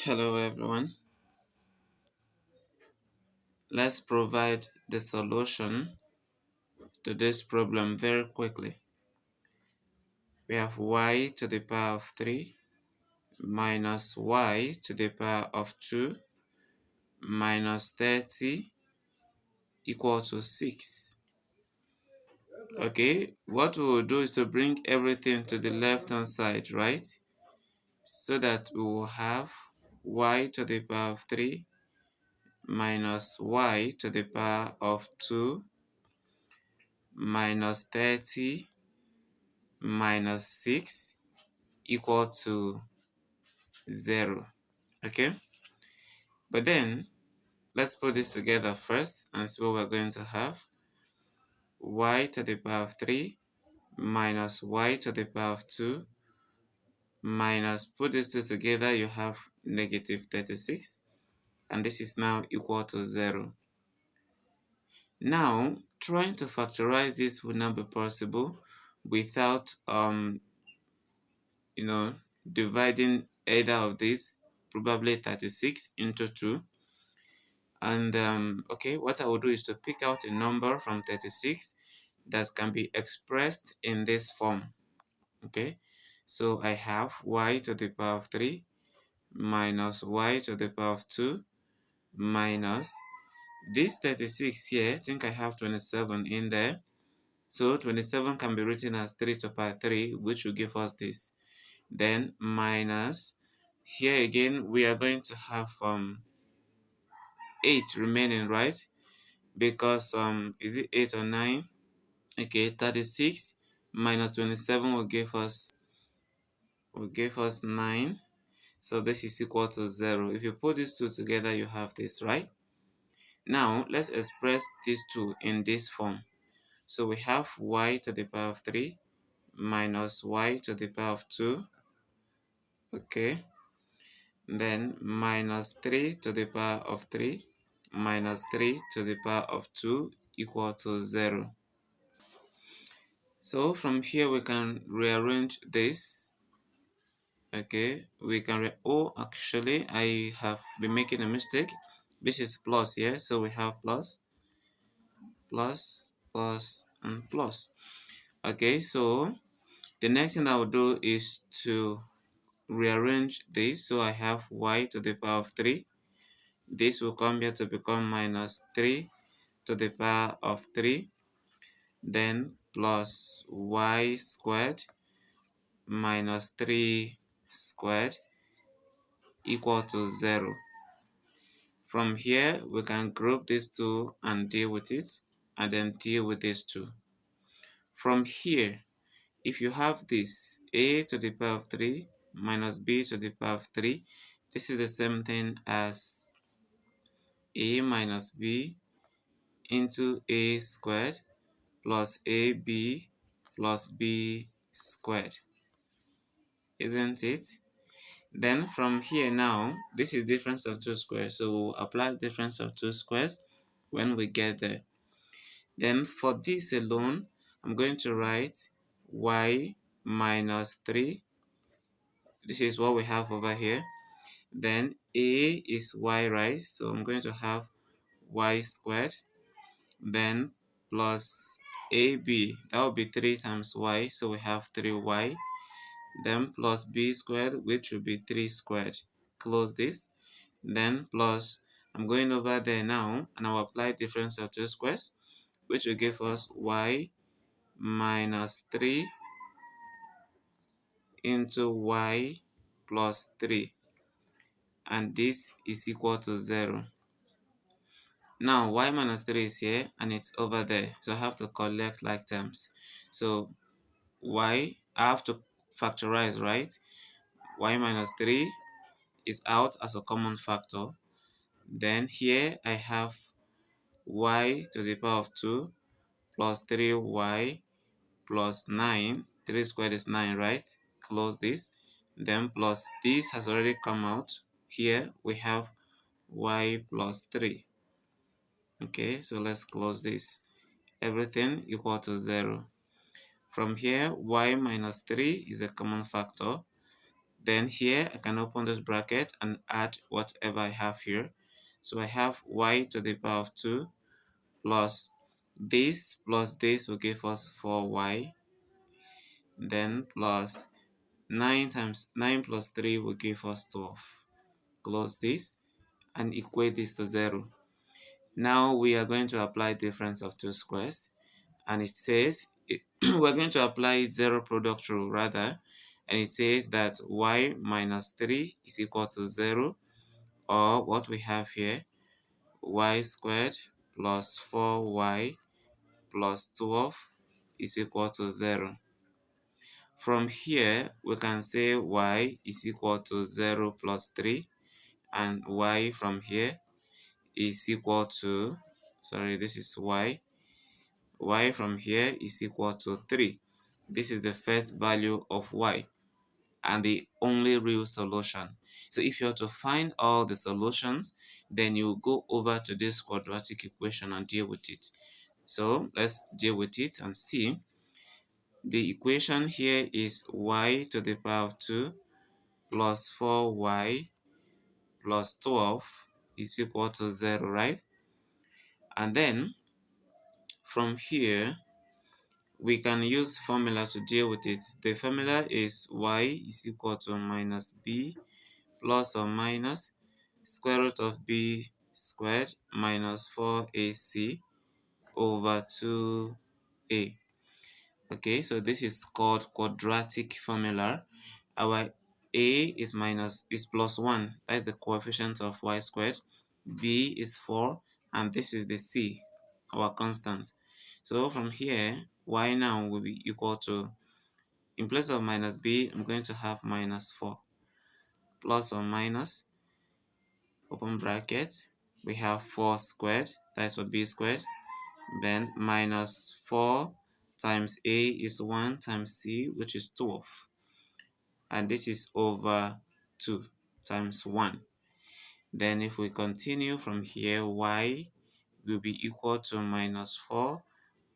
Hello everyone. Let's provide the solution to this problem very quickly. We have y to the power of 3 minus y to the power of 2 minus 30 equal to 6. Okay, what we will do is to bring everything to the left hand side, right? So that we will have y to the power of 3 minus y to the power of 2 minus 30 minus 6 equal to 0. Okay, but then let's put this together first and see what we're going to have. Y to the power of 3 minus y to the power of 2 minus, put these two together, you have negative 36, and this is now equal to 0. Now trying to factorize this would not be possible without dividing either of these, probably 36 into 2. And okay, what I will do is to pick out a number from 36 that can be expressed in this form. Okay, so I have y to the power of 3 minus y to the power of 2 minus this 36 here. I think I have 27 in there, so 27 can be written as 3 to the power 3, which will give us this. Then minus, here again we are going to have 8 remaining, right? Because is it 8 or 9? Okay, 36 minus 27 will give us 9. So this is equal to 0. If you put these two together, you have this, right? Now let's express these two in this form. So we have y to the power of 3 minus y to the power of 2. Okay, then minus 3 to the power of 3 minus 3 to the power of 2 equal to 0. So from here we can rearrange this. Okay, we can actually I have been making a mistake. This is plus here, so we have plus, plus, plus, and plus. Okay, so the next thing I will do is to rearrange this. So I have y to the power of 3. This will come here to become minus 3 to the power of 3, then plus y squared minus 3 squared equal to 0. From here, we can group these two and deal with it, and then deal with these two. From here, if you have this a to the power of 3 minus b to the power of 3, this is the same thing as a minus b into a squared plus ab plus b squared, isn't it? Then from here now, this is difference of two squares, so we'll apply difference of two squares when we get there. Then for this alone, I'm going to write y minus 3. This is what we have over here. Then a is y, right? So I'm going to have y squared. Then plus ab, that will be 3 times y, so we have 3y. Then plus b squared, which will be 3 squared. Close this. Then plus, I'm going over there now, and I'll apply difference of two squares, which will give us y minus 3 into y plus 3, and this is equal to 0. Now y minus 3 is here and it's over there, so I have to collect like terms. So I have to factorize, right? Y minus 3 is out as a common factor. Then here I have y to the power of 2 plus 3y plus 9. 3 squared is 9, right? Close this. Then plus this has already come out. Here we have y plus 3. Okay, so let's close this. Everything equal to 0. From here, y minus 3 is a common factor. Then here I can open this bracket and add whatever I have here. So I have y to the power of 2 plus this will give us 4y, then plus 9 times 9 plus 3 will give us 12. Close this and equate this to 0. Now we are going to apply difference of two squares, and it says we're going to apply zero product rule rather, and it says that y minus 3 is equal to 0, or what we have here, y squared plus 4y plus 12 is equal to 0. From here, we can say y is equal to 0 plus 3, and y from here is equal to, sorry, this is y from here is equal to 3. This is the first value of y and the only real solution. So if you are to find all the solutions, then you go over to this quadratic equation and deal with it. So let's deal with it and see. The equation here is y to the power of 2 plus 4y plus 12 is equal to 0, right? And then from here, we can use formula to deal with it. The formula is y is equal to minus b plus or minus square root of b squared minus 4ac over 2a. Okay, so this is called quadratic formula. Our a is plus 1. That is the coefficient of y squared. B is 4, and this is the c, our constant. So from here, y now will be equal to, in place of minus b, I'm going to have minus 4 plus or minus, open bracket, we have 4 squared, that's for b squared, then minus 4 times a is 1 times c, which is 12, and this is over 2 times 1. Then if we continue from here, y will be equal to minus 4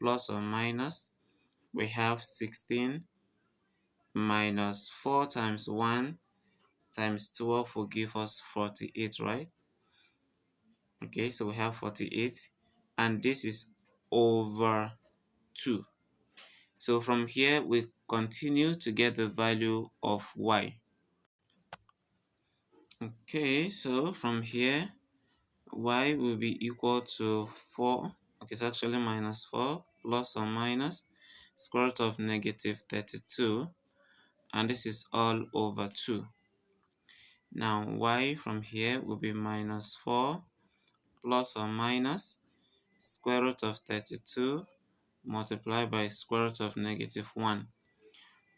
plus or minus, we have 16 minus 4 times 1 times 12 will give us 48, right? Okay, so we have 48, and this is over 2. So from here, we continue to get the value of y. Okay, so from here, y will be equal to 4. Okay, it's actually minus 4 plus or minus square root of negative 32, and this is all over 2. Now y from here will be minus 4 plus or minus square root of 32 multiplied by square root of negative 1.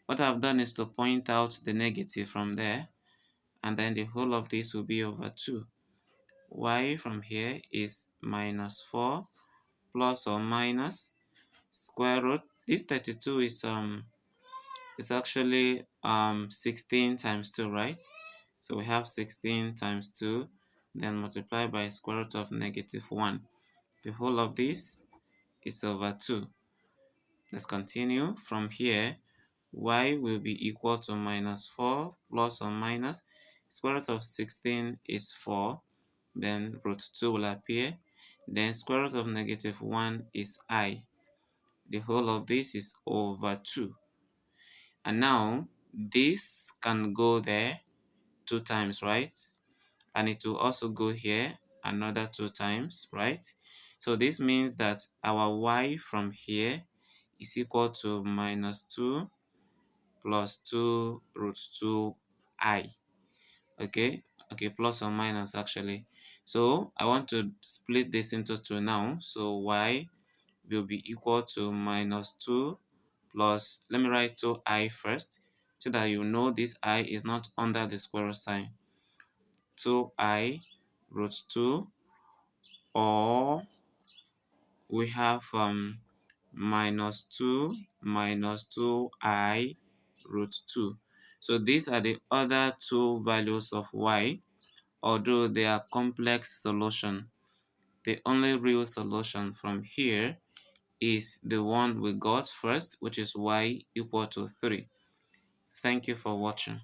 What I've done is to point out the negative from there, and then the whole of this will be over 2. Y from here is minus 4 plus or minus square root. This 32 is actually 16 times 2, right? So we have 16 times 2, then multiply by square root of negative 1. The whole of this is over 2. Let's continue. From here, y will be equal to minus 4 plus or minus square root of 16 is 4. Then root 2 will appear. Then square root of negative 1 is I. The whole of this is over 2. And now, this can go there 2 times, right? And it will also go here another 2 times, right? So this means that our y from here is equal to minus 2 plus 2 root 2i. Okay, plus or minus actually. So I want to split this into 2 now. So y will be equal to minus 2 plus, let me write 2i first, so that you know this I is not under the square root sign. 2i root 2, or we have minus 2 minus 2i root 2. So these are the other two values of y, although they are complex solution. The only real solution from here is the one we got first, which is y equal to 3. Thank you for watching.